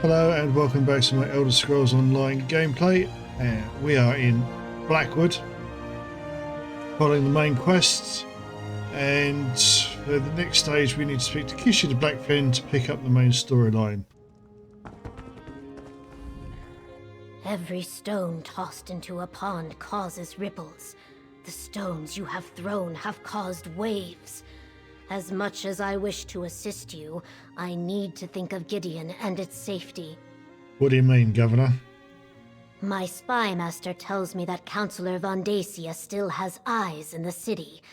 Hello and welcome back to my Elder Scrolls Online gameplay. We are in Blackwood, following the main quests, and for the next stage we need to speak to Kishi the Blackfin to pick up the main storyline. Every stone tossed into a pond causes ripples. The stones you have thrown have caused waves. As much as I wish to assist you, I need to think of Gideon and its safety. What do you mean, Governor? My spy master tells me that Councillor Vondacia still has eyes in the city.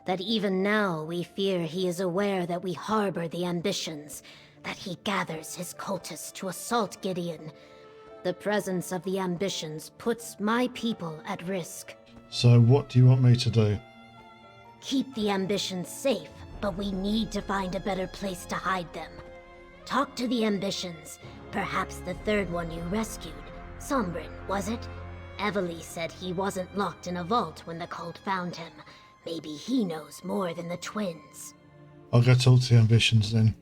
That even now we fear he is aware that we harbor the ambitions. That he gathers his cultists to assault Gideon. The presence of the ambitions puts my people at risk. So what do you want me to do? Keep the ambitions safe, but we need to find a better place to hide them. Talk to the ambitions. Perhaps the third one you rescued. Sombrin, was it? Evely said he wasn't locked in a vault when the cult found him. Maybe he knows more than the twins. I'll go talk to the ambitions then.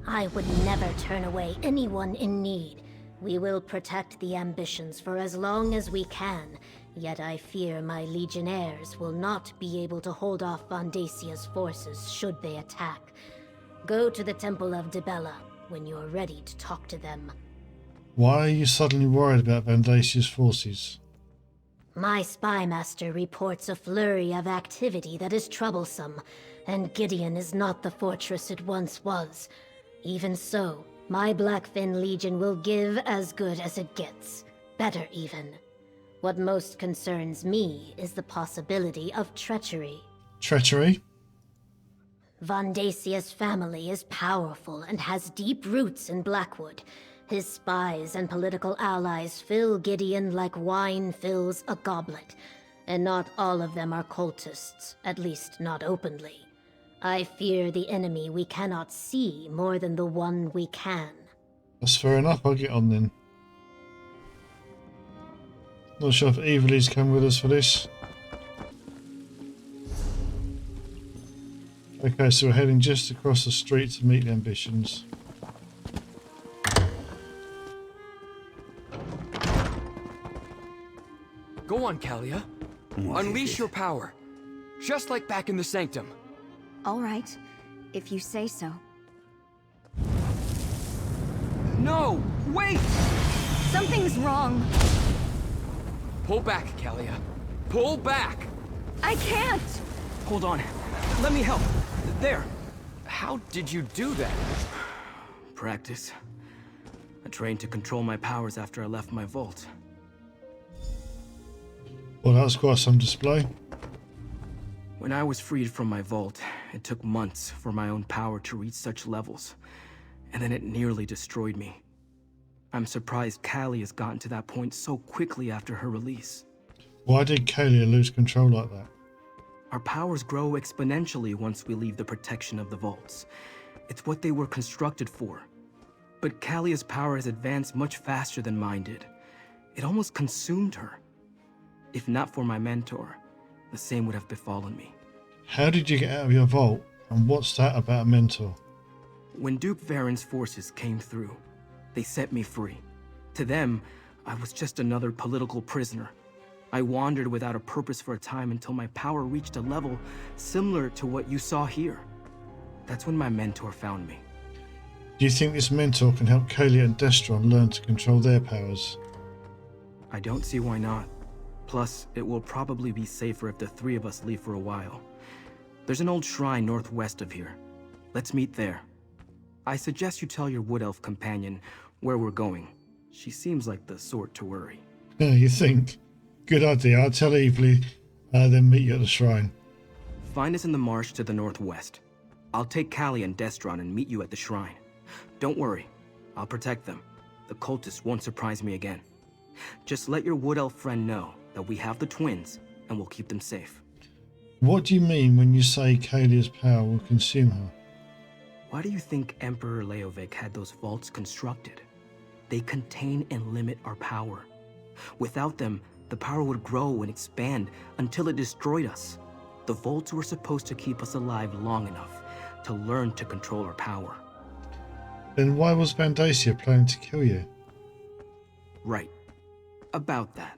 I would never turn away anyone in need. We will protect the ambitions for as long as we can, yet I fear my legionnaires will not be able to hold off Vondacia's forces should they attack. Go to the Temple of Dibella when you're ready to talk to them. Why are you suddenly worried about Vondacia's forces? My spy master reports a flurry of activity that is troublesome, and Gideon is not the fortress it once was. Even so, my Blackfin Legion will give as good as it gets. Better even. What most concerns me is the possibility of treachery. Treachery? Vondacia's family is powerful and has deep roots in Blackwood. His spies and political allies fill Gideon like wine fills a goblet. And not all of them are cultists, at least not openly. I fear the enemy we cannot see more than the one we can. That's fair enough, I'll get on then. Not sure if Evely's come with us for this. Okay, so we're heading just across the street to meet the ambitions. Go on, Kalia. Unleash your power. Just like back in the Sanctum. All right, if you say so. No! Wait! Something's wrong. Pull back, Kalia. Pull back! I can't! Hold on. Let me help. There. How did you do that? Practice. I trained to control my powers after I left my vault. Well, that was quite some display. When I was freed from my vault, it took months for my own power to reach such levels, and then it nearly destroyed me. I'm surprised Callie has gotten to that point so quickly after her release. Why did Kalia lose control like that? Our powers grow exponentially once we leave the protection of the vaults. It's what they were constructed for. But Kalia's power has advanced much faster than mine did. It almost consumed her. If not for my mentor, the same would have befallen me. How did you get out of your vault, and what's that about a mentor? When Duke Varen's forces came through, they set me free. To them, I was just another political prisoner. I wandered without a purpose for a time until my power reached a level similar to what you saw here. That's when my mentor found me. Do you think this mentor can help Kalia and Destron learn to control their powers? I don't see why not. Plus, it will probably be safer if the three of us leave for a while. There's an old shrine northwest of here. Let's meet there. I suggest you tell your wood elf companion where we're going. She seems like the sort to worry. Yeah, you think? Good idea. I'll tell Evely, then meet you at the shrine. Find us in the marsh to the northwest. I'll take Callie and Destron and meet you at the shrine. Don't worry. I'll protect them. The cultists won't surprise me again. Just let your wood elf friend know that we have the twins, and we'll keep them safe. What do you mean when you say Kalia's power will consume her? Why do you think Emperor Leovic had those vaults constructed? They contain and limit our power. Without them, the power would grow and expand until it destroyed us. The vaults were supposed to keep us alive long enough to learn to control our power. Then why was Vandacia planning to kill you? Right. About that.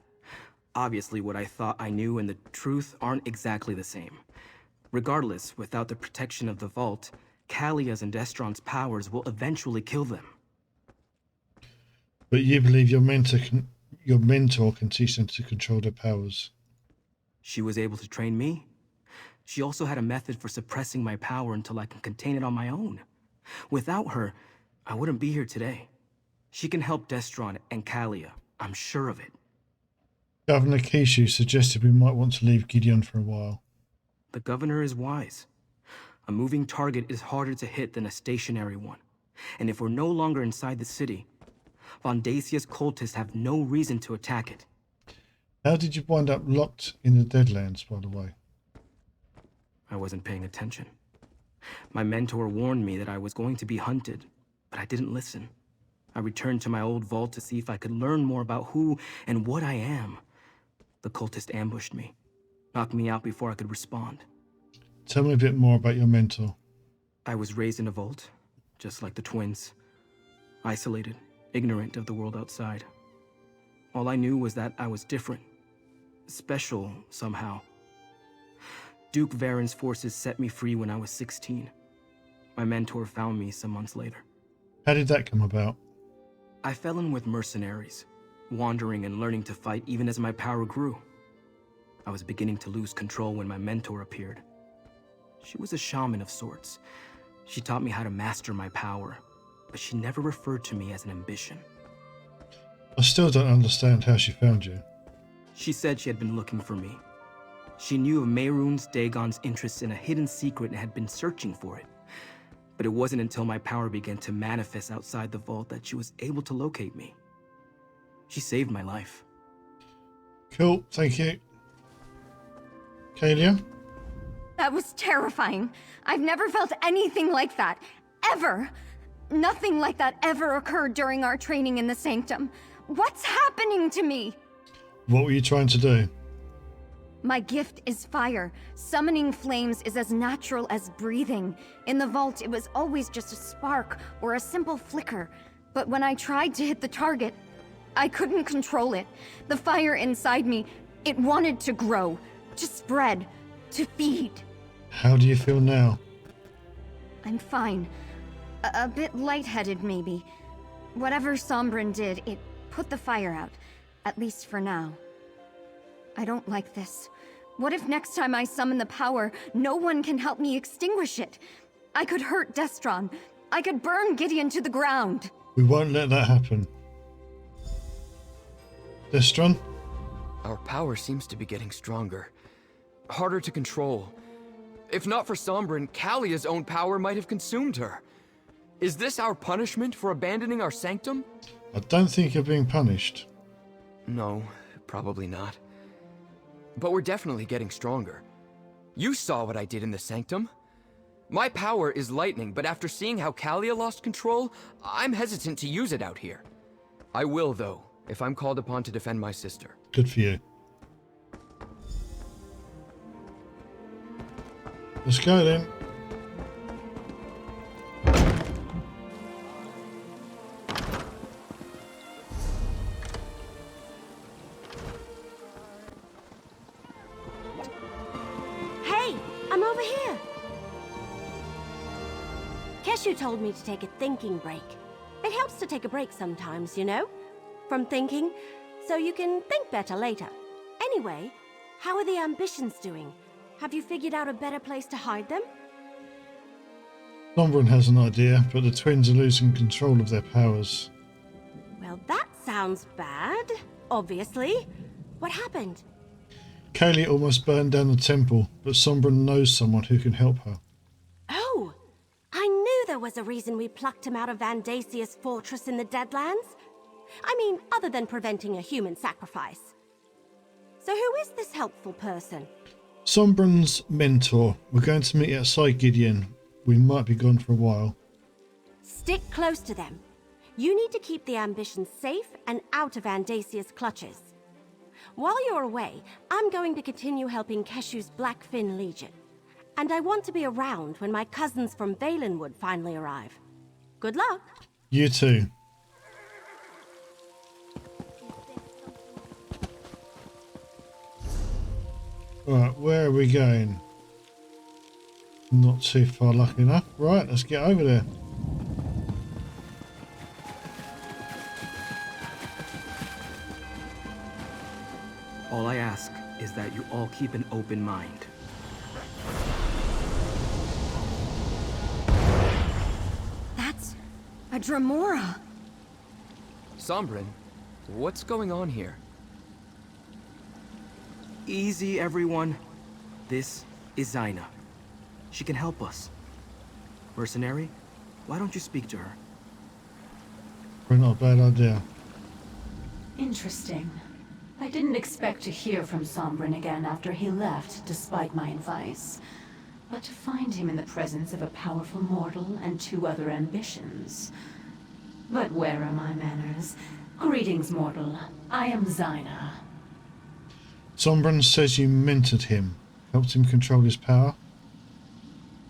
Obviously, what I thought I knew and the truth aren't exactly the same. Regardless, without the protection of the vault, Kalia's and Destron's powers will eventually kill them. But you believe your mentor can teach them to control their powers. She was able to train me. She also had a method for suppressing my power until I can contain it on my own. Without her, I wouldn't be here today. She can help Destron and Kalia, I'm sure of it. Governor Kishu suggested we might want to leave Gideon for a while. The governor is wise. A moving target is harder to hit than a stationary one. And if we're no longer inside the city, Vandacia's cultists have no reason to attack it. How did you wind up locked in the Deadlands, by the way? I wasn't paying attention. My mentor warned me that I was going to be hunted, but I didn't listen. I returned to my old vault to see if I could learn more about who and what I am. The cultist ambushed me, knocked me out before I could respond. Tell me a bit more about your mentor. I was raised in a vault, just like the twins. Isolated, ignorant of the world outside. All I knew was that I was different. Special, somehow. Duke Varen's forces set me free when I was 16. My mentor found me some months later. How did that come about? I fell in with mercenaries, wandering and learning to fight even as my power grew. I was beginning to lose control when my mentor appeared. She was a shaman of sorts. She taught me how to master my power, but she never referred to me as an ambition. I still don't understand how she found you. She said she had been looking for me. She knew of Mehrunes Dagon's interest in a hidden secret and had been searching for it. But it wasn't until my power began to manifest outside the vault that she was able to locate me. She saved my life. Cool, thank you. Kalia? That was terrifying. I've never felt anything like that. Ever. Nothing like that ever occurred during our training in the Sanctum. What's happening to me? What were you trying to do? My gift is fire. Summoning flames is as natural as breathing. In the vault, it was always just a spark or a simple flicker. But when I tried to hit the target, I couldn't control it. The fire inside me, it wanted to grow, to spread, to feed. How do you feel now? I'm fine. A bit lightheaded, maybe. Whatever Sombrin did, it put the fire out. At least for now. I don't like this. What if next time I summon the power, no one can help me extinguish it? I could hurt Destron. I could burn Gideon to the ground. We won't let that happen. Destron? Our power seems to be getting stronger. Harder to control. If not for Sombrin, Kalia's own power might have consumed her. Is this our punishment for abandoning our sanctum? I don't think you're being punished. No, probably not. But we're definitely getting stronger. You saw what I did in the sanctum. My power is lightning, but after seeing how Kalia lost control, I'm hesitant to use it out here. I will, though, if I'm called upon to defend my sister. Good for you. Let's go then. Hey, I'm over here. Keshu told me to take a thinking break. It helps to take a break sometimes, you know? From thinking, so you can think better later. Anyway, how are the ambitions doing? Have you figured out a better place to hide them? Sombrin has an idea, but the twins are losing control of their powers. Well, that sounds bad, obviously. What happened? Kaylee almost burned down the temple, but Sombrin knows someone who can help her. Oh! I knew there was a reason we plucked him out of Vandacia's fortress in the Deadlands. I mean, other than preventing a human sacrifice. So who is this helpful person? Sombrin's mentor. We're going to meet outside Gideon. We might be gone for a while. Stick close to them. You need to keep the ambitions safe and out of Vandacia's clutches. While you're away, I'm going to continue helping Keshu's Blackfin Legion. And I want to be around when my cousins from Valenwood finally arrive. Good luck! You too. Right, where are we going? Not too far, lucky enough. Right, let's get over there. All I ask is that you all keep an open mind. That's a Dremora. Sombrin, what's going on here? Easy, everyone. This is Zaina. She can help us. Mercenary, why don't you speak to her? Probably not a bad idea. Interesting. I didn't expect to hear from Sombrin again after he left, despite my advice. But to find him in the presence of a powerful mortal and 2 other ambitions. But where are my manners? Greetings, mortal. I am Zaina. Sombrin says you mentored him, helped him control his power.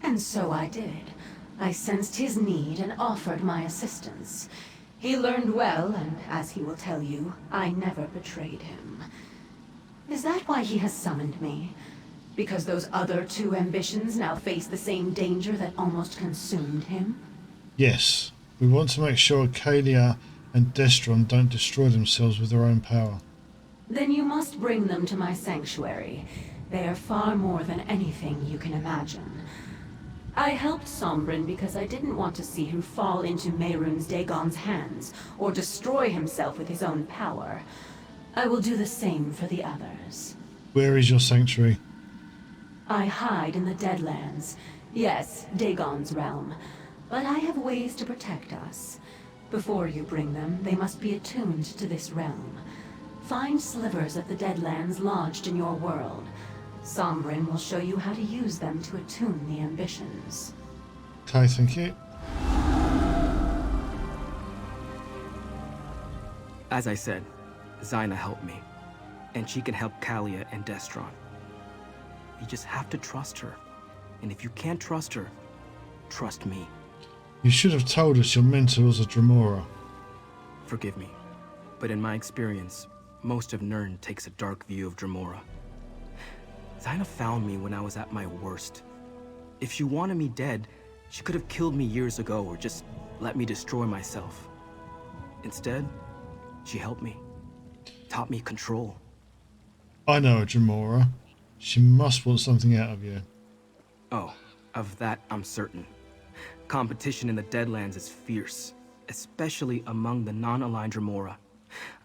And so I did. I sensed his need and offered my assistance. He learned well, and as he will tell you, I never betrayed him. Is that why he has summoned me? Because those other 2 ambitions now face the same danger that almost consumed him? Yes, we want to make sure Kalia and Destron don't destroy themselves with their own power. Then you must bring them to my sanctuary. They are far more than anything you can imagine. I helped Sombrin because I didn't want to see him fall into Mehrunes Dagon's hands, or destroy himself with his own power. I will do the same for the others. Where is your sanctuary? I hide in the Deadlands. Yes, Dagon's realm. But I have ways to protect us. Before you bring them, they must be attuned to this realm. Find slivers of the Deadlands lodged in your world. Sombrin will show you how to use them to attune the ambitions. Okay, thank you. As I said, Zaina helped me. And she can help Kalia and Destron. You just have to trust her. And if you can't trust her, trust me. You should have told us your mentor was a Dremora. Forgive me, but in my experience, most of Nirn takes a dark view of Dremora. Zaina found me when I was at my worst. If she wanted me dead, she could have killed me years ago or just let me destroy myself. Instead, she helped me, taught me control. I know a Dremora. She must want something out of you. Oh, of that I'm certain. Competition in the Deadlands is fierce, especially among the non-aligned Dremora.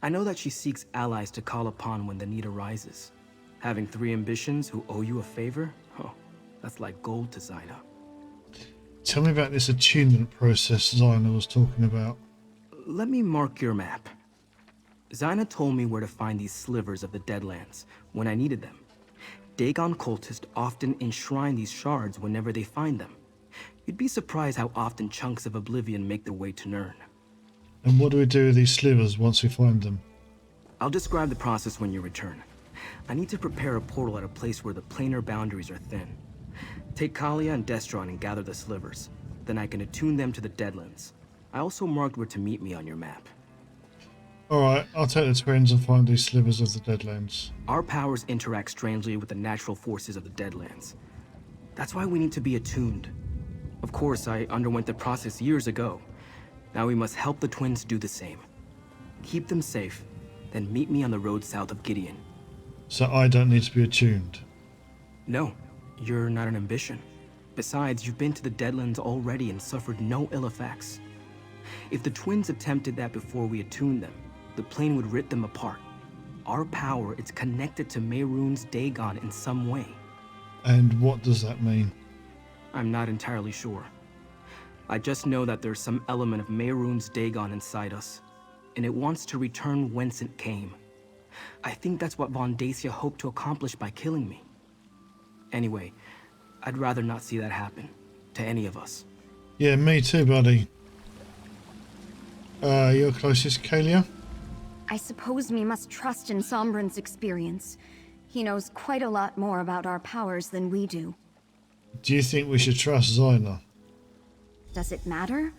I know that she seeks allies to call upon when the need arises. Having 3 ambitions who owe you a favor? Oh, that's like gold to Zaina. Tell me about this attunement process Zaina was talking about. Let me mark your map. Zaina told me where to find these slivers of the Deadlands when I needed them. Dagon cultists often enshrine these shards whenever they find them. You'd be surprised how often chunks of oblivion make their way to Nirn. And what do we do with these slivers once we find them? I'll describe the process when you return. I need to prepare a portal at a place where the planar boundaries are thin. Take Kalia and Destron and gather the slivers. Then I can attune them to the Deadlands. I also marked where to meet me on your map. Alright, I'll take the twins and find these slivers of the Deadlands. Our powers interact strangely with the natural forces of the Deadlands. That's why we need to be attuned. Of course, I underwent the process years ago. Now we must help the twins do the same. Keep them safe, then meet me on the road south of Gideon. So I don't need to be attuned. No, you're not an ambition. Besides, you've been to the Deadlands already and suffered no ill effects. If the twins attempted that before we attuned them, the plane would rip them apart. Our power is connected to Mehrunes Dagon in some way. And what does that mean? I'm not entirely sure. I just know that there's some element of Mehrunes Dagon inside us, and it wants to return whence it came. I think that's what Von Dacia hoped to accomplish by killing me. Anyway, I'd rather not see that happen, to any of us. Yeah, me too, buddy. Your closest, Kalia? I suppose we must trust in Sombrin's experience. He knows quite a lot more about our powers than we do. Do you think we should trust Zaina? Does it matter?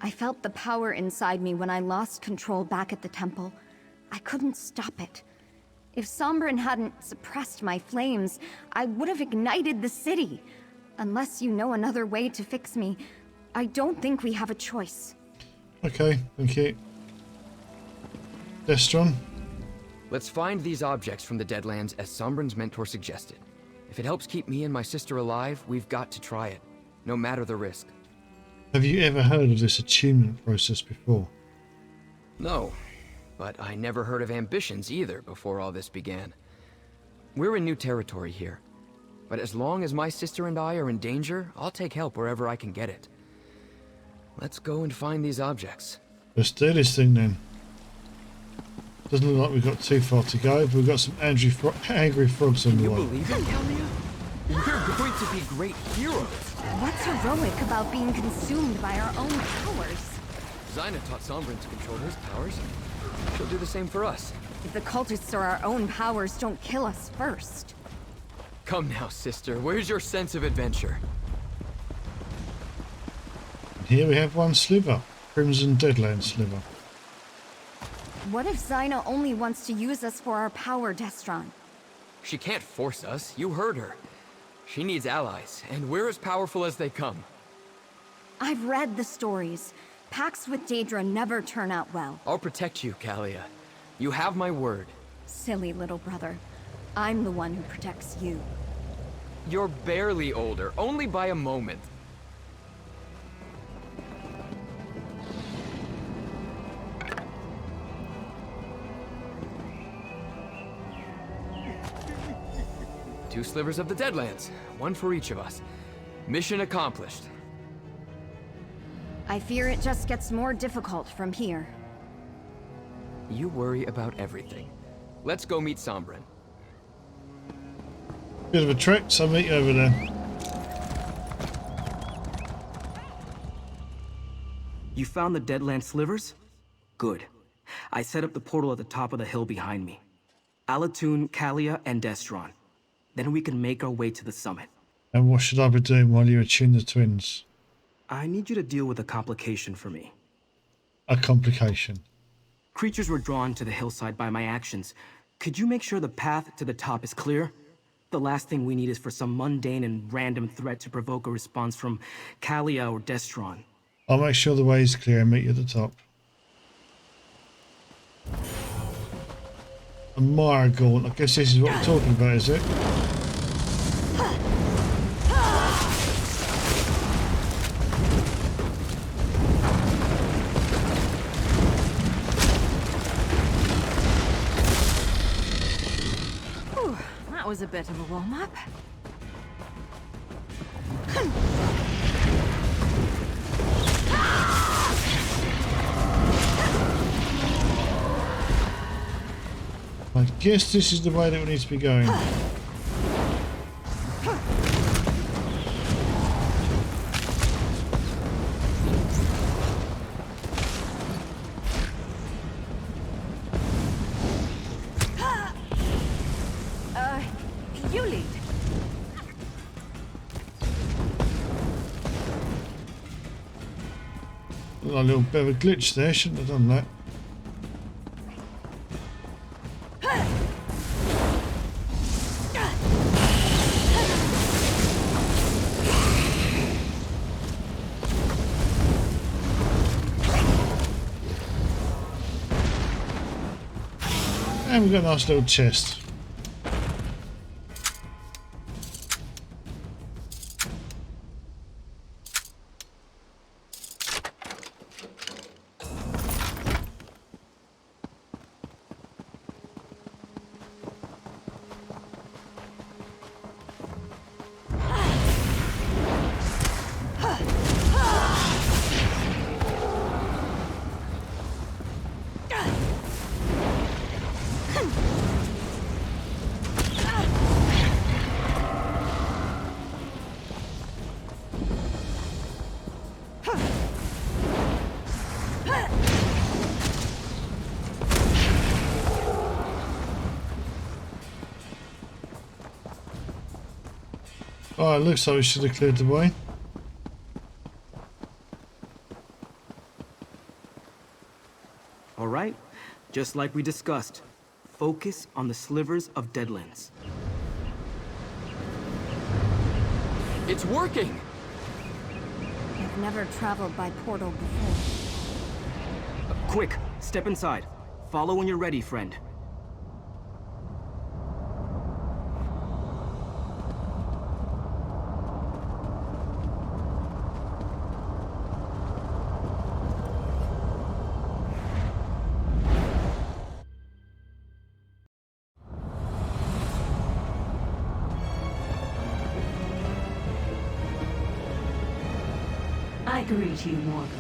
I felt the power inside me when I lost control back at the temple. I couldn't stop it. If Sombrin hadn't suppressed my flames, I would have ignited the city. Unless you know another way to fix me, I don't think we have a choice. Okay, thank you. Destron? Let's find these objects from the Deadlands as Sombrin's mentor suggested. If it helps keep me and my sister alive, we've got to try it, no matter the risk. Have you ever heard of this attunement process before? No, but I never heard of ambitions either before all this began. We're in new territory here, but as long as my sister and I are in danger, I'll take help wherever I can get it. Let's go and find these objects. Let's do this thing then. Doesn't look like we've got too far to go, but we've got some angry frogs on Can the you way. believe it, Kalia? We're going to be great heroes. What's heroic about being consumed by our own powers? Zyna taught Sombrin to control his powers. She'll do the same for us. If the cultists or our own powers don't kill us first. Come now, sister. Where's your sense of adventure? Here we have one sliver. Crimson Deadland sliver. What if Zyna only wants to use us for our power, Destron? She can't force us. You heard her. She needs allies, and we're as powerful as they come. I've read the stories. Pacts with Daedra never turn out well. I'll protect you, Kalia. You have my word. Silly little brother. I'm the one who protects you. You're barely older, only by a moment. Two slivers of the Deadlands, one for each of us. Mission accomplished. I fear it just gets more difficult from here. You worry about everything. Let's go meet Sombrin. Bit of a trek, so I'll meet you over there. You found the Deadland slivers? Good. I set up the portal at the top of the hill behind me. Alatun, Kalia, and Destron. Then we can make our way to the summit. And what should I be doing while you attune the twins? I need you to deal with a complication for me. A complication. Creatures were drawn to the hillside by my actions. Could you make sure the path to the top is clear? The last thing we need is for some mundane and random threat to provoke a response from Kalia or Destron. I'll make sure the way is clear and meet you at the top. A mire gaunt. I guess this is what we're talking about, is it? Whew, that was a bit of a warm-up. I guess this is the way that we need to be going. You lead. A little bit of a glitch there, shouldn't have done that. And we've got a nice little chest. Oh, it looks like we should have cleared the way. All right? Just like we discussed. Focus on the slivers of Deadlands. It's working! I've never traveled by portal before. Quick, step inside. Follow when you're ready, friend. I greet you, Morgan.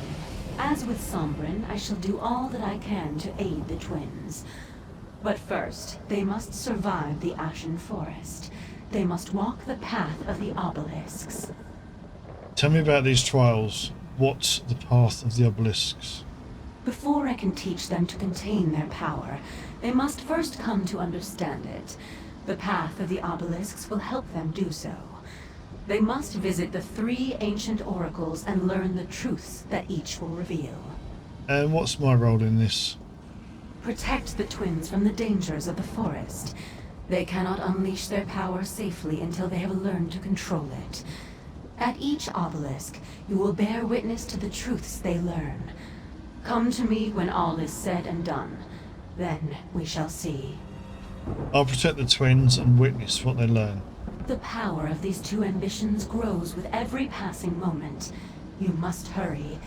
As with Sombrin, I shall do all that I can to aid the twins. But first, they must survive the Ashen Forest. They must walk the path of the obelisks. Tell me about these trials. What's the path of the obelisks? Before I can teach them to contain their power, they must first come to understand it. The path of the obelisks will help them do so. They must visit the 3 ancient oracles and learn the truths that each will reveal. And what's my role in this? Protect the twins from the dangers of the forest. They cannot unleash their power safely until they have learned to control it. At each obelisk, you will bear witness to the truths they learn. Come to me when all is said and done. Then we shall see. I'll protect the twins and witness what they learn. The power of these 2 ambitions grows with every passing moment. You must hurry.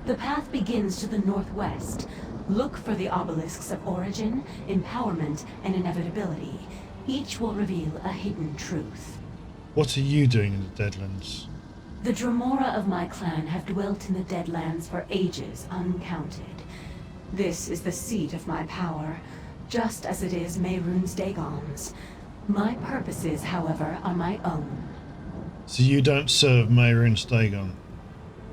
The path begins to the northwest. Look for the obelisks of origin, empowerment, and inevitability. Each will reveal a hidden truth. What are you doing in the Deadlands? The Dremora of my clan have dwelt in the Deadlands for ages uncounted. This is the seat of my power, just as it is Mehrunes Dagon's. My purposes, however, are my own. So you don't serve Mehrunes Dagon?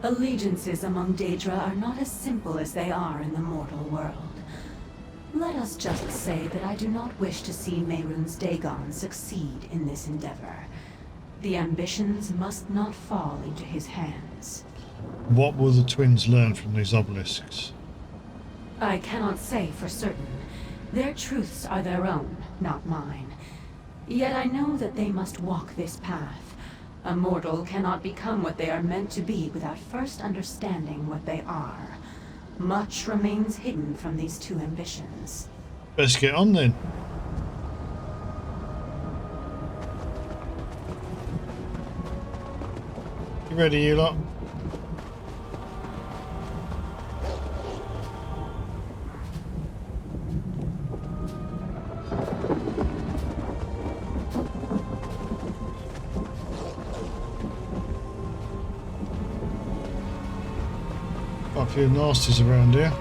Allegiances among Daedra are not as simple as they are in the mortal world. Let us just say that I do not wish to see Mehrunes Dagon succeed in this endeavor. The ambitions must not fall into his hands. What will the twins learn from these obelisks? I cannot say for certain. Their truths are their own, not mine. Yet I know that they must walk this path. A mortal cannot become what they are meant to be without first understanding what they are. Much remains hidden from these 2 ambitions. Let's get on then. You ready, you lot? Quite a few nasties around here.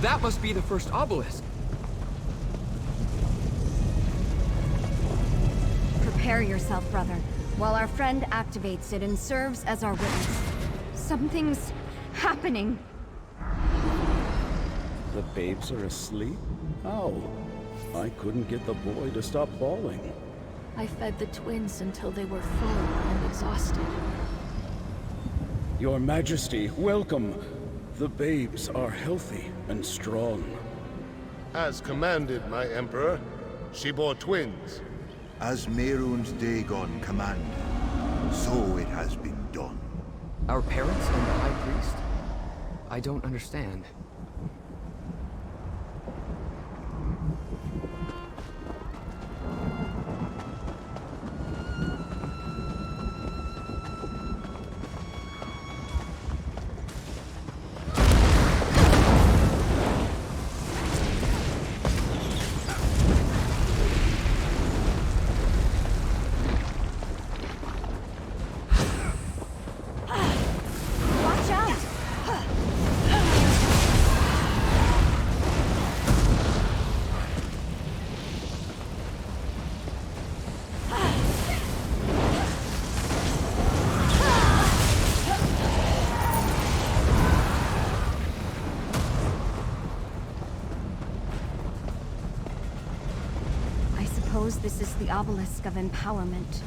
That must be the first obelisk. Prepare yourself, brother, while our friend activates it and serves as our witness. Something's happening. The babes are asleep? How? I couldn't get the boy to stop bawling. I fed the twins until they were full and exhausted. Your Majesty, welcome. The babes are healthy and strong. As commanded, my Emperor. She bore twins. As Mehrunes Dagon commanded, so it has been done. Our parents and the High Priest? I don't understand. Watch out! suppose this is the obelisk of empowerment.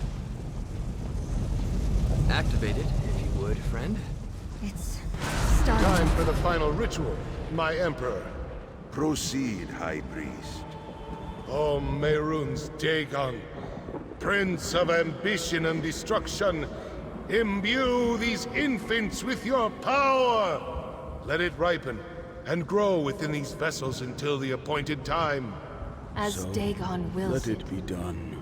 Activate it, if you would, friend. It's starting. Time for the final ritual, my Emperor. Proceed, High Priest. O Mehrunes Dagon, Prince of ambition and destruction, imbue these infants with your power! Let it ripen and grow within these vessels until the appointed time. As So, Dagon wills let it be done.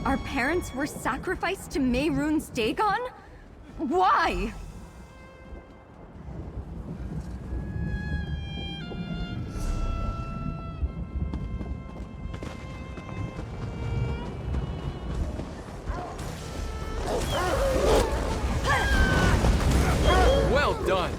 Our parents were sacrificed to Mehrunes Dagon? Why? Well done!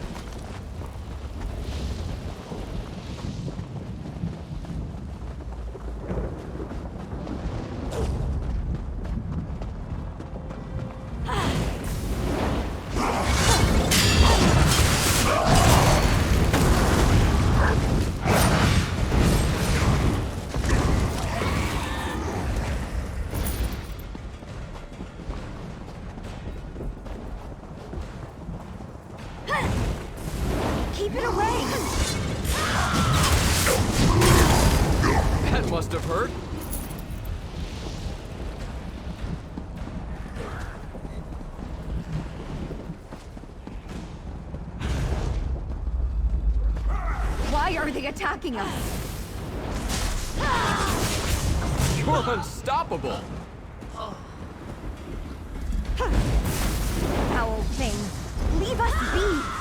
Keep it away! That must have hurt. Why are they attacking us? You're unstoppable! Foul thing. Leave us be!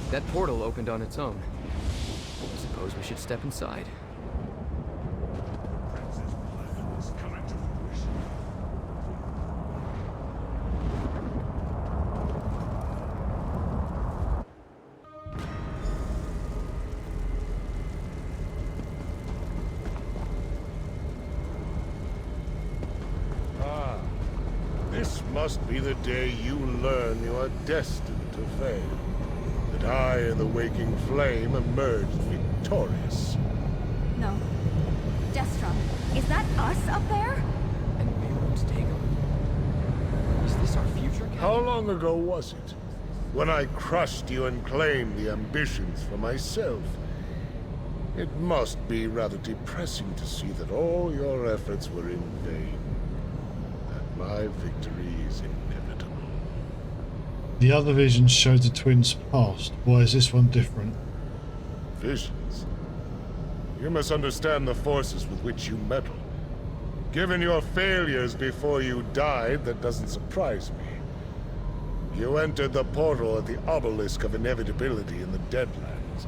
That portal opened on its own. I suppose we should step inside. This must be the day you learn you are destined to fail. That I and the waking flame emerged victorious. No. Destron, is that us up there? And Mehrunes Dagon? Is this our future? How long ago was it? When I crushed you and claimed the ambitions for myself. It must be rather depressing to see that all your efforts were in vain. That my victory is inevitable. The other visions showed the twins' past. Why is this one different? Visions? You misunderstand the forces with which you meddle. Given your failures before you died, that doesn't surprise me. You entered the portal at the obelisk of inevitability in the Deadlands.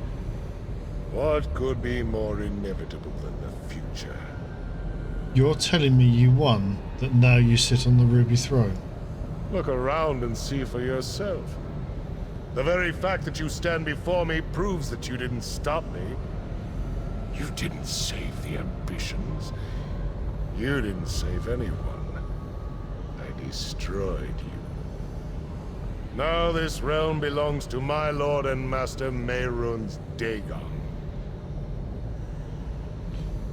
What could be more inevitable than the future? You're telling me you won, that now you sit on the ruby throne? Look around and see for yourself. The very fact that you stand before me proves that you didn't stop me. You didn't save the ambitions. You didn't save anyone. I destroyed you. Now this realm belongs to my lord and master Mehrunes Dagon.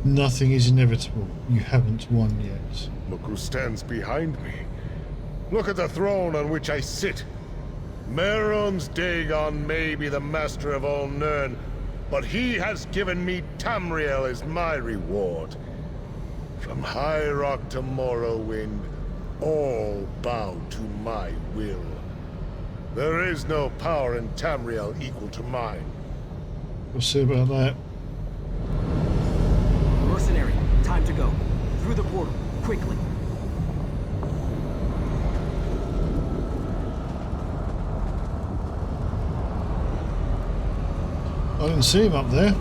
Nothing is inevitable. You haven't won yet. Look who stands behind me. Look at the throne on which I sit. Mehrunes Dagon may be the master of all Nirn, but he has given me Tamriel as my reward. From High Rock to Morrowind, all bow to my will. There is no power in Tamriel equal to mine. We'll see about that. Mercenary, time to go. Through the portal, quickly. I didn't see him up there.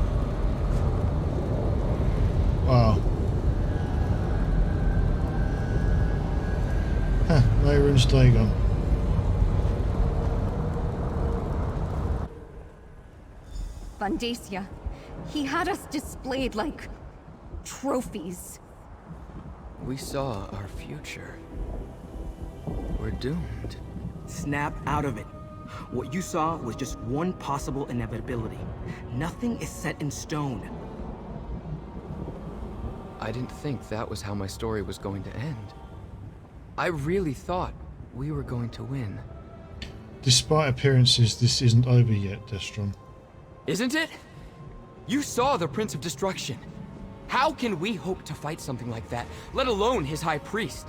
Wow. Mayrune's Dagon. Vandacia. He had us displayed like trophies. We saw our future. We're doomed. Snap out of it. What you saw was just one possible inevitability. Nothing is set in stone. I didn't think that was how my story was going to end. I really thought we were going to win. Despite appearances, this isn't over yet, Destron. Isn't it? You saw the Prince of Destruction. How can we hope to fight something like that, let alone his High Priest?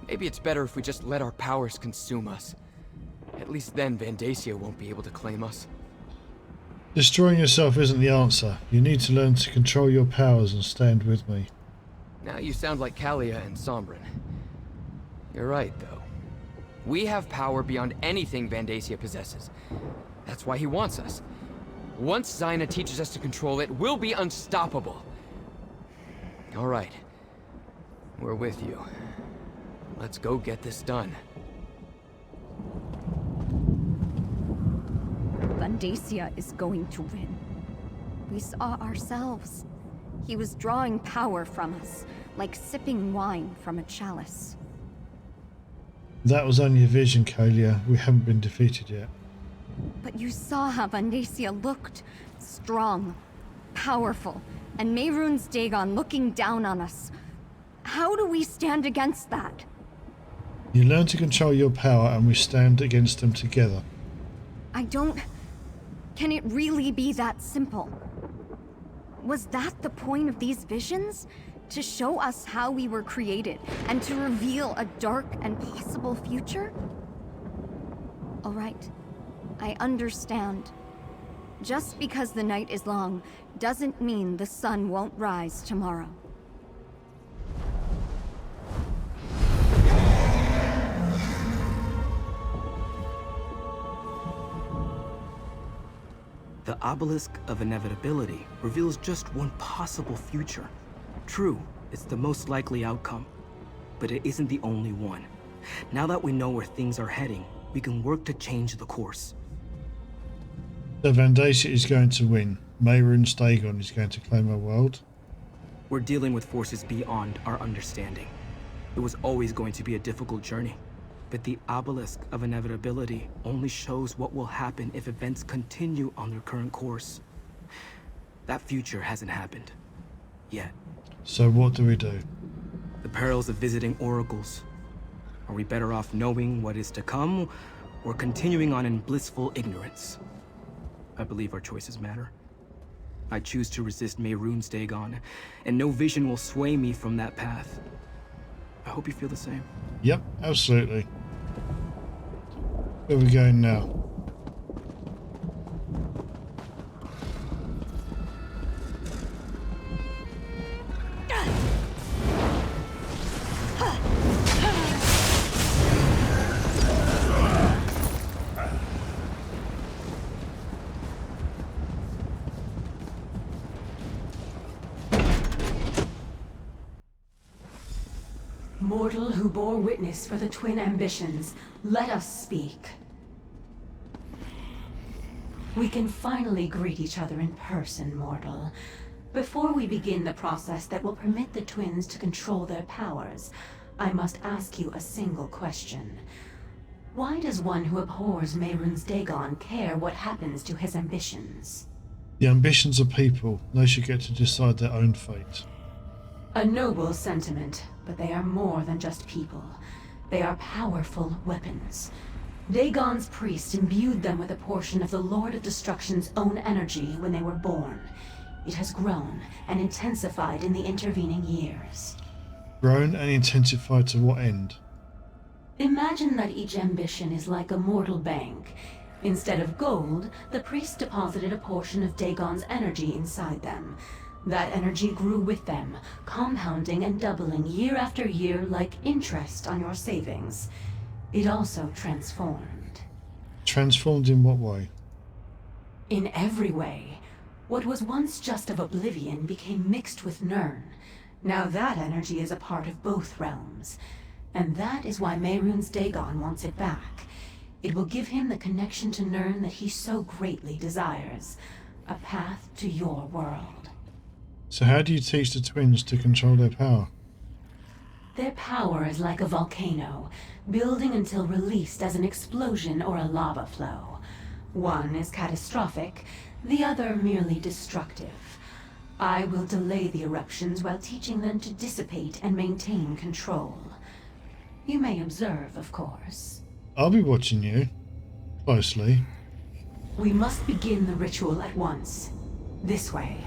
Maybe it's better if we just let our powers consume us. At least then Vandacia won't be able to claim us. Destroying yourself isn't the answer. You need to learn to control your powers and stand with me. Now you sound like Kalia and Sombrin. You're right, though. We have power beyond anything Vandacia possesses. That's why he wants us. Once Zaina teaches us to control it, we'll be unstoppable. All right. We're with you. Let's go get this done. Vandacia is going to win. We saw ourselves. He was drawing power from us, like sipping wine from a chalice. That was only a vision, Kalia. We haven't been defeated yet. But you saw how Vandacia looked. Strong, powerful, and Mehrunes Dagon looking down on us. How do we stand against that? You learn to control your power and we stand against them together. I don't... Can it really be that simple? Was that the point of these visions? To show us how we were created, and to reveal a dark and possible future? All right. I understand. Just because the night is long doesn't mean the sun won't rise tomorrow. The obelisk of inevitability reveals just one possible future. True, it's the most likely outcome, but it isn't the only one. Now that we know where things are heading, we can work to change the course. So Vandacia is going to win. Mehrunes Dagon is going to claim our world. We're dealing with forces beyond our understanding. It was always going to be a difficult journey, but the obelisk of inevitability only shows what will happen if events continue on their current course. That future hasn't happened. Yet. So what do we do? The perils of visiting oracles. Are we better off knowing what is to come, or continuing on in blissful ignorance? I believe our choices matter. I choose to resist Mehrunes Dagon, and no vision will sway me from that path. I hope you feel the same. Yep, absolutely. Where are we going now? Mortal who bore witness for the twin ambitions, let us speak. We can finally greet each other in person, mortal. Before we begin the process that will permit the twins to control their powers, I must ask you a single question. Why does one who abhors Mehrunes Dagon care what happens to his ambitions? The ambitions of people. They should get to decide their own fate. A noble sentiment, but they are more than just people. They are powerful weapons. Dagon's priest imbued them with a portion of the Lord of Destruction's own energy when they were born. It has grown and intensified in the intervening years. Grown and intensified to what end? Imagine that each ambition is like a mortal bank. Instead of gold, the priest deposited a portion of Dagon's energy inside them. That energy grew with them, compounding and doubling year after year like interest on your savings. It also transformed. Transformed in what way? In every way. What was once just of Oblivion became mixed with Nirn. Now that energy is a part of both realms. And that is why Mehrunes Dagon wants it back. It will give him the connection to Nirn that he so greatly desires. A path to your world. So how do you teach the twins to control their power? Their power is like a volcano, building until released as an explosion or a lava flow. One is catastrophic, the other merely destructive. I will delay the eruptions while teaching them to dissipate and maintain control. You may observe, of course. I'll be watching you closely. We must begin the ritual at once. This way.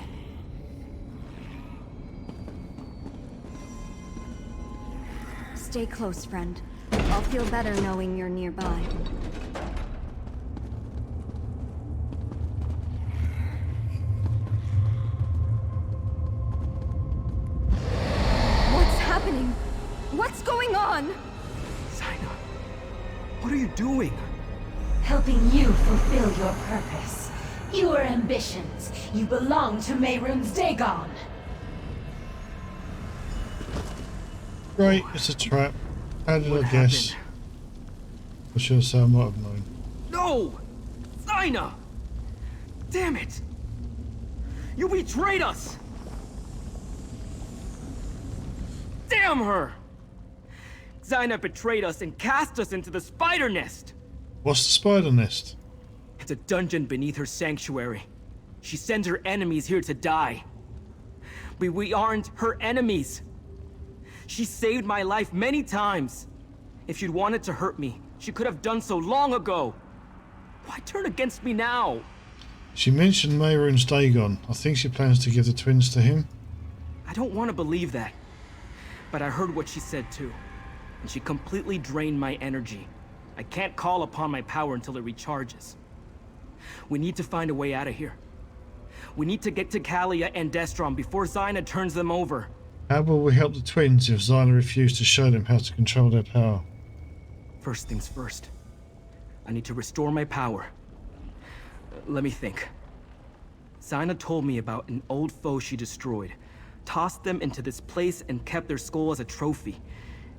Stay close, friend. I'll feel better knowing you're nearby. What's happening? What's going on? Zaina, what are you doing? Helping you fulfill your purpose. Your ambitions. You belong to Mehrunes Dagon. Great, it's a trap. How did What I guess? happened? I should say I might have known. No! Zaina! Damn it! You betrayed us! Damn her! Zaina betrayed us and cast us into the spider nest! What's the spider nest? It's a dungeon beneath her sanctuary. She sends her enemies here to die. We aren't her enemies. She saved my life many times. If she'd wanted to hurt me, she could have done so long ago. Why turn against me now? She mentioned Mehrunes Dagon. I think she plans to give the twins to him. I don't want to believe that. But I heard what she said too. And she completely drained my energy. I can't call upon my power until it recharges. We need to find a way out of here. We need to get to Kalia and Destron before Zaina turns them over. How will we help the twins if Zaina refused to show them how to control their power? First things first. I need to restore my power. Let me think. Zaina told me about an old foe she destroyed. Tossed them into this place and kept their skull as a trophy.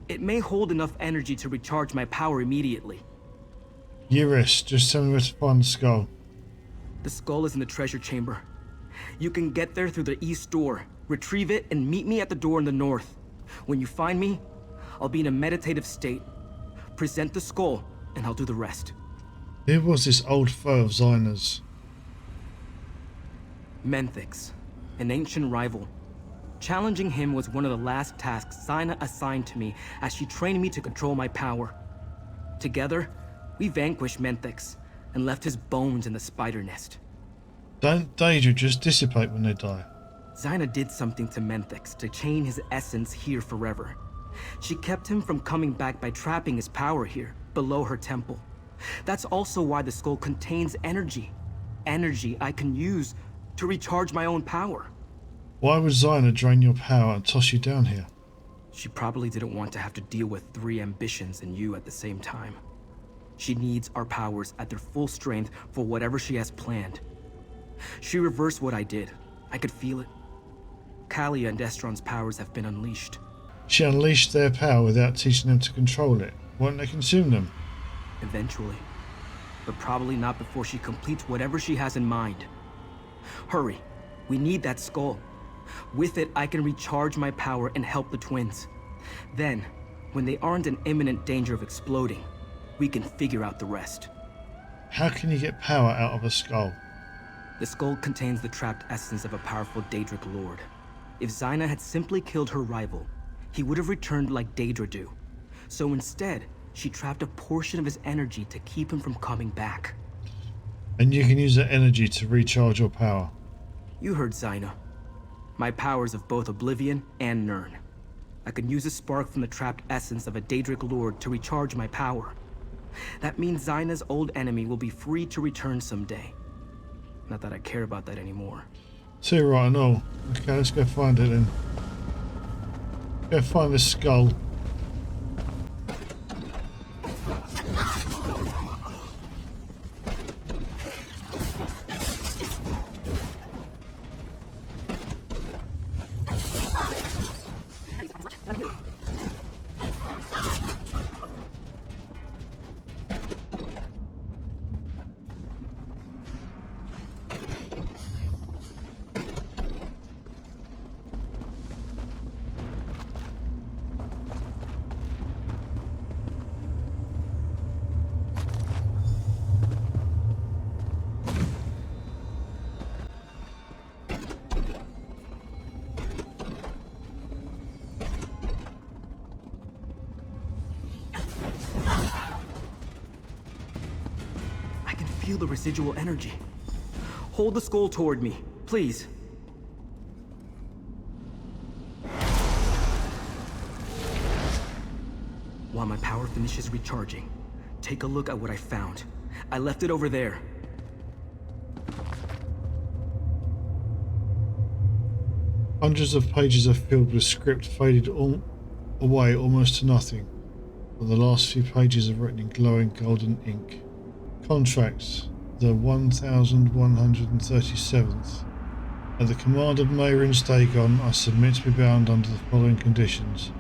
It may hold enough energy to recharge my power immediately. Yes, just tell me where to find the skull. The skull is in the treasure chamber. You can get there through the east door, retrieve it, and meet me at the door in the north. When you find me, I'll be in a meditative state. Present the skull, and I'll do the rest. Who was this old foe of Zaina's? Menthix, an ancient rival. Challenging him was one of the last tasks Zaina assigned to me as she trained me to control my power. Together, we vanquished Menthix and left his bones in the spider nest. Don't Daedra just dissipate when they die? Zaina did something to Menthix to chain his essence here forever. She kept him from coming back by trapping his power here, below her temple. That's also why the skull contains energy. Energy I can use to recharge my own power. Why would Zaina drain your power and toss you down here? She probably didn't want to have to deal with 3 ambitions and you at the same time. She needs our powers at their full strength for whatever she has planned. She reversed what I did. I could feel it. Kalia and Destron's powers have been unleashed. She unleashed their power without teaching them to control it. Won't they consume them? Eventually. But probably not before she completes whatever she has in mind. Hurry. We need that skull. With it, I can recharge my power and help the twins. Then, when they aren't in imminent danger of exploding, we can figure out the rest. How can you get power out of a skull? The skull contains the trapped essence of a powerful Daedric lord. If Zaina had simply killed her rival, he would have returned like Daedra do. So instead, she trapped a portion of his energy to keep him from coming back. And you can use that energy to recharge your power. You heard Zaina. My powers of both Oblivion and Nirn. I can use a spark from the trapped essence of a Daedric lord to recharge my power. That means Zaina's old enemy will be free to return someday. Not that I care about that anymore. Too right and all. Okay, let's go find it then. Go find the skull. feel the residual energy. Hold the skull toward me, please. While my power finishes recharging, take a look at what I found. I left it over there. Hundreds of pages are filled with script faded away almost to nothing, but the last few pages are written in glowing golden ink. Contract, the 1137th. At the command of Mayron's Dagon, I submit to be bound under the following conditions.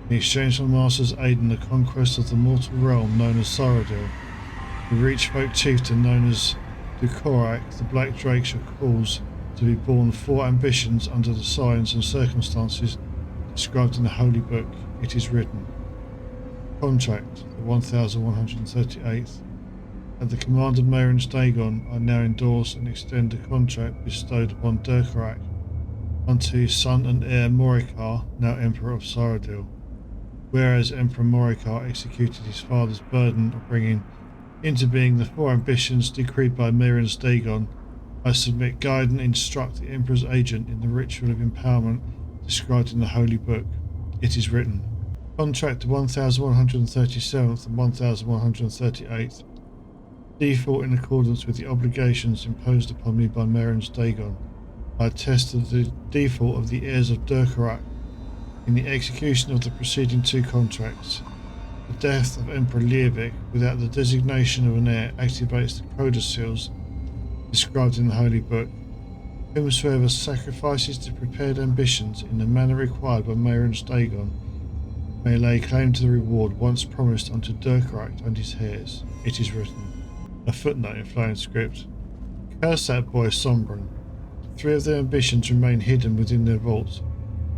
In exchange for my master's aid in the conquest of the mortal realm known as Cyrodiil, the Reachfolk chieftain known as Dukorak, the Black Drake, shall cause to be born 4 ambitions under the signs and circumstances described in the Holy Book. It is written. Contract, the 1138th. At the command of Mayron's Dagon, I now endorse and extend the contract bestowed upon Dukorak unto his son and heir Morikar, now Emperor of Cyrodiil. Whereas Emperor Morikar executed his father's burden of bringing into being the 4 ambitions decreed by Mayron's Dagon, I submit, guide and instruct the Emperor's agent in the ritual of empowerment described in the Holy Book. It is written. Contract 1137th and 1138th. Default in accordance with the obligations imposed upon me by Mayron's Dagon. I attest to the default of the heirs of Dukorak in the execution of the preceding 2 contracts. The death of Emperor Lievik without the designation of an heir activates the codicils described in the Holy Book. Whomsoever sacrifices the prepared ambitions in the manner required by Mayron's Dagon may lay claim to the reward once promised unto Dukorak and his heirs. It is written. A footnote in flowing script. Curse that boy Sombrin. 3 of their ambitions remain hidden within their vault,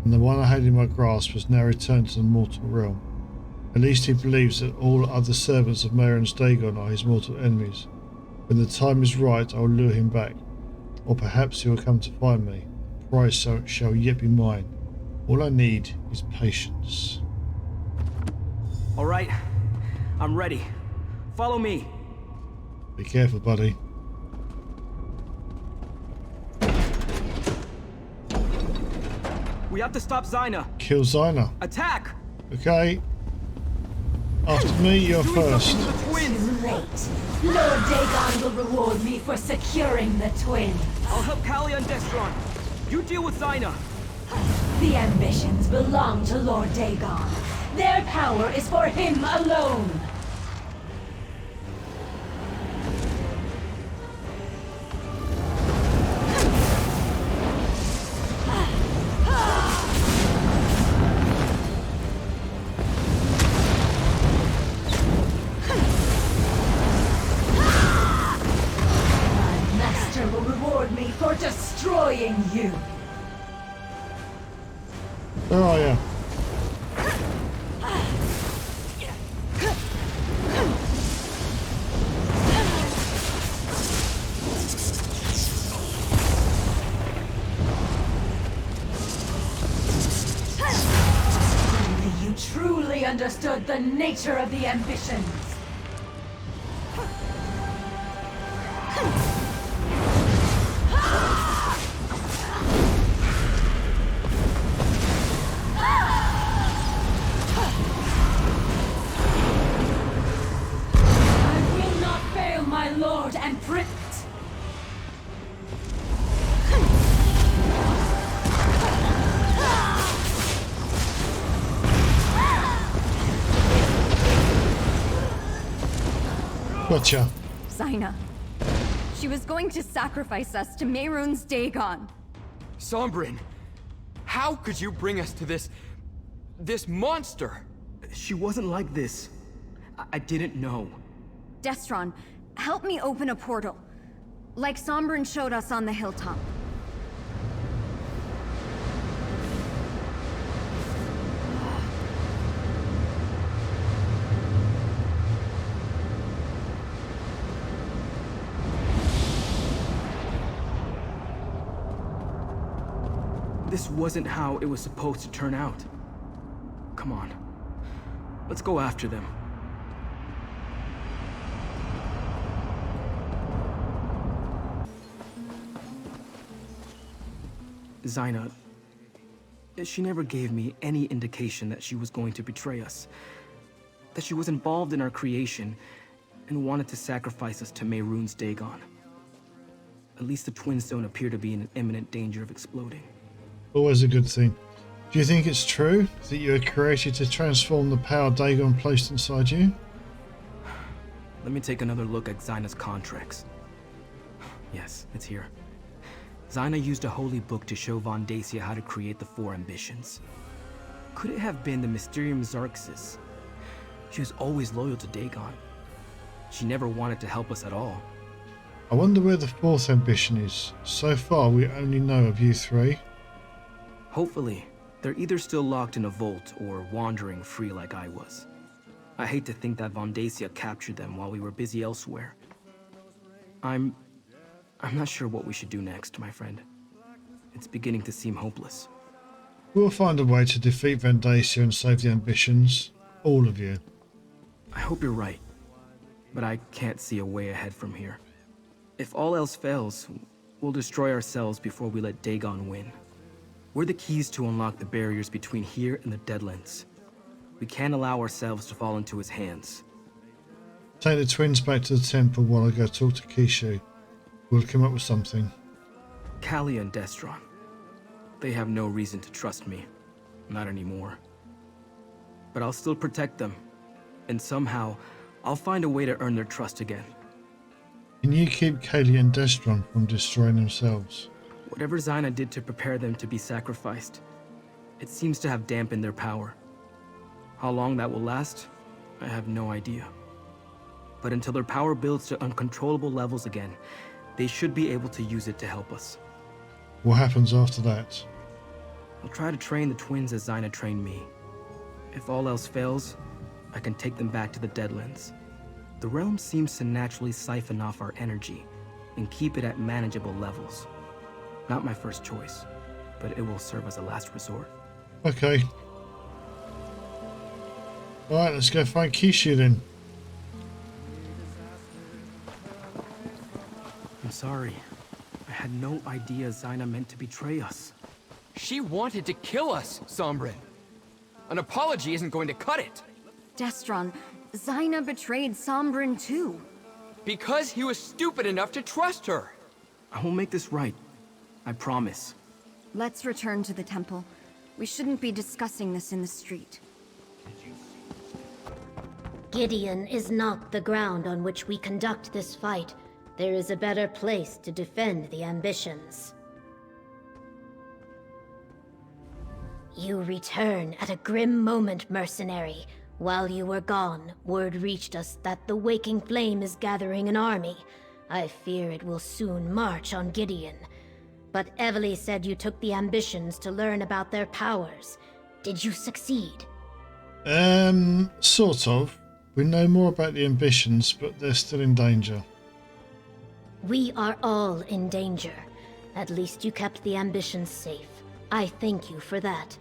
and the one I had in my grasp was now returned to the mortal realm. At least he believes that all other servants of Mayron's Dagon are his mortal enemies. When the time is right, I will lure him back, or perhaps he will come to find me. The prize shall yet be mine. All I need is patience. All right, I'm ready. Follow me. Be careful, buddy. We have to stop Zyna. Kill Zyna. Attack! Okay. After me, you're first. Too late. Lord Dagon will reward me for securing the twin. I'll help Callia and Destron. You deal with Zyna. The ambitions belong to Lord Dagon. Their power is for him alone. Destroying you. Where are you? Only you truly understood the nature of the ambitions. Gotcha. Zyna. She was going to sacrifice us to Mayron's Dagon. Sombrin, how could you bring us to this monster? She wasn't like this. I didn't know. Destron, help me open a portal. Like Sombrin showed us on the hilltop. This wasn't how it was supposed to turn out. Come on. Let's go after them. Zaina, she never gave me any indication that she was going to betray us. That she was involved in our creation and wanted to sacrifice us to Mehrunes Dagon. At least the twins don't appear to be in imminent danger of exploding. Always a good thing. Do you think it's true that you were created to transform the power Dagon placed inside you? Let me take another look at Zaina's contracts. Yes, it's here. Zaina used a holy book to show Von Dacia how to create the 4 ambitions. Could it have been the Mysterium Xarxis? She was always loyal to Dagon. She never wanted to help us at all. I wonder where the 4th ambition is. So far, we only know of you 3. Hopefully, they're either still locked in a vault or wandering free like I was. I hate to think that Von Dacia captured them while we were busy elsewhere. I'm not sure what we should do next, my friend. It's beginning to seem hopeless. We'll find a way to defeat Von Dacia and save the ambitions. All of you. I hope you're right, but I can't see a way ahead from here. If all else fails, we'll destroy ourselves before we let Dagon win. We're the keys to unlock the barriers between here and the Deadlands. We can't allow ourselves to fall into his hands. Take the twins back to the temple while I go talk to Kishu. We'll come up with something. Callia and Destron. They have no reason to trust me. Not anymore. But I'll still protect them. And somehow, I'll find a way to earn their trust again. Can you keep Callia and Destron from destroying themselves? Whatever Zaina did to prepare them to be sacrificed, it seems to have dampened their power. How long that will last, I have no idea. But until their power builds to uncontrollable levels again, they should be able to use it to help us. What happens after that? I'll try to train the twins as Zaina trained me. If all else fails, I can take them back to the Deadlands. The realm seems to naturally siphon off our energy and keep it at manageable levels. Not my first choice, but it will serve as a last resort. Okay. Alright, let's go find Kishu then. I'm sorry. I had no idea Zaina meant to betray us. She wanted to kill us, Sombrin. An apology isn't going to cut it. Destron, Zaina betrayed Sombrin too. Because he was stupid enough to trust her. I will make this right. I promise. Let's return to the temple. We shouldn't be discussing this in the street. Gideon is not the ground on which we conduct this fight. There is a better place to defend the ambitions. You return at a grim moment, mercenary. While you were gone, word reached us that the Waking Flame is gathering an army. I fear it will soon march on Gideon. But Evely said you took the ambitions to learn about their powers. Did you succeed? Sort of. We know more about the ambitions, but they're still in danger. We are all in danger. At least you kept the ambitions safe. I thank you for that.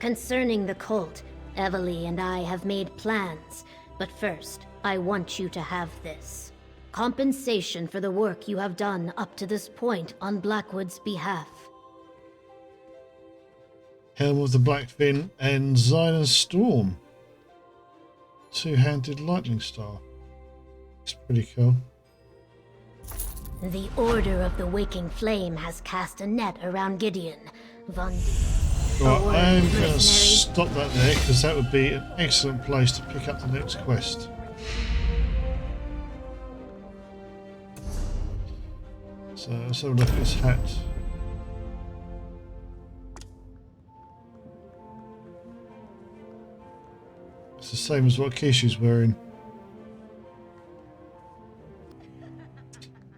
Concerning the cult, Evely and I have made plans, but first, I want you to have this. Compensation for the work you have done up to this point on Blackwood's behalf. Helm of the Blackfin and Zaina's Storm. Two-handed lightning star. It's pretty cool. The Order of the Waking Flame has cast a net around Gideon. Right, I'm going to stop that there because that would be an excellent place to pick up the next quest. So let's have a look at his hat. It's the same as what Kishu's wearing.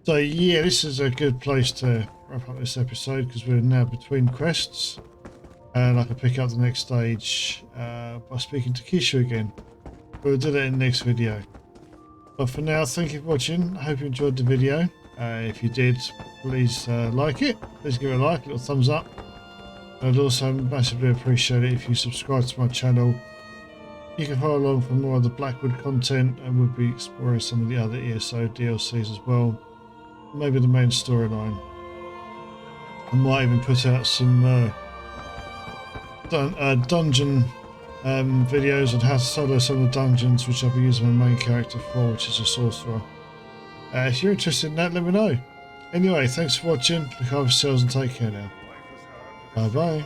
So yeah, this is a good place to wrap up this episode because we're now between quests. And I can pick up the next stage by speaking to Kishu again. We'll do that in the next video. But for now, thank you for watching. I hope you enjoyed the video. If you did, please like it. Please give it a like, a little thumbs up. I'd also massively appreciate it if you subscribe to my channel. You can follow along for more of the Blackwood content, and we'll be exploring some of the other ESO DLCs as well. Maybe the main storyline. I might even put out some dungeon videos on how to solo some of the dungeons, which I'll be using my main character for, which is a sorcerer. If you're interested in that, let me know. Anyway, thanks for watching. Look after yourselves and take care now. Bye bye.